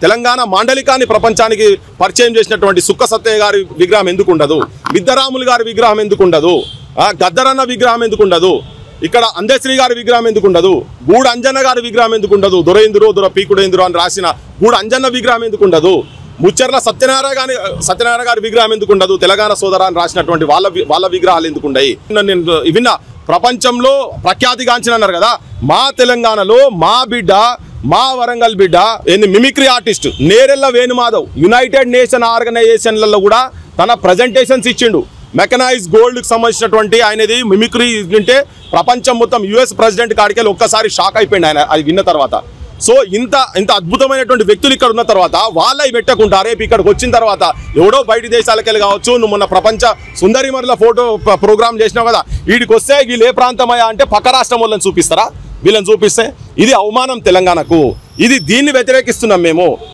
తెలంగాణ మాండలికాన్ని ప్రపంచానికి పరిచయం చేసినటువంటి సుక్క సత్తయ్య గారి విగ్రహం ఎందుకు ఉండదు? మిద్దరాములు గారి విగ్రహం ఎందుకు ఉండదు? గద్దరన్న విగ్రహం ఎందుకు ఉండదు? ఇక్కడ అందశ్రీ గారి విగ్రహం ఎందుకు ఉండదు? గూడు అంజన్న గారి విగ్రహం ఎందుకు ఉండదు? దొరేంద్రో దొర పీకుడేంద్రో అని రాసిన గూడు అంజన్న విగ్రహం ఎందుకు ఉండదు? ముచ్చర్ల సత్యనారాయణ గారి విగ్రహం ఎందుకు ఉండదు? తెలంగాణ సోదర అని రాసినటువంటి వాళ్ళ విగ్రహాలు ఎందుకు ఉండయి? నేను విన్న ప్రపంచంలో ప్రఖ్యాతిగాంచిన అన్నారు కదా, మా తెలంగాణలో మా బిడ్డ, మా వరంగల్ బిడ్డ mimicry artist Nerella Venumadhav united nation ఆర్గనైజేషన్లలో కూడా తన ప్రజెంటేషన్స్ ఇచ్చిండు. మెకనైజ్ గోల్డ్కి సంబంధించినటువంటి ఆయనది మిమిక్రీ వింటే ప్రపంచం మొత్తం యుఎస్ ప్రెసిడెంట్ కాడికెళ్ళి ఒక్కసారి షాక్ అయిపోయింది ఆయన అది విన్న తర్వాత. సో ఇంత అద్భుతమైనటువంటి వ్యక్తులు ఇక్కడ ఉన్న తర్వాత వాళ్ళవి పెట్టకుండా రేపు ఇక్కడికి వచ్చిన తర్వాత ఎవడో బయట దేశాలకెళ్ళి కావచ్చు, నువ్వు మొన్న ప్రపంచ సుందరిమరుల ఫోటో ప్రోగ్రామ్ చేసినావు కదా, వీడికి వస్తే వీళ్ళు ఏ ప్రాంతమయ్యా అంటే పక్క రాష్ట్రం వాళ్ళని చూపిస్తారా? వీళ్ళని చూపిస్తే ఇది అవమానం తెలంగాణకు. దీన్ని వ్యతిరేకిస్తున్నాం మేము.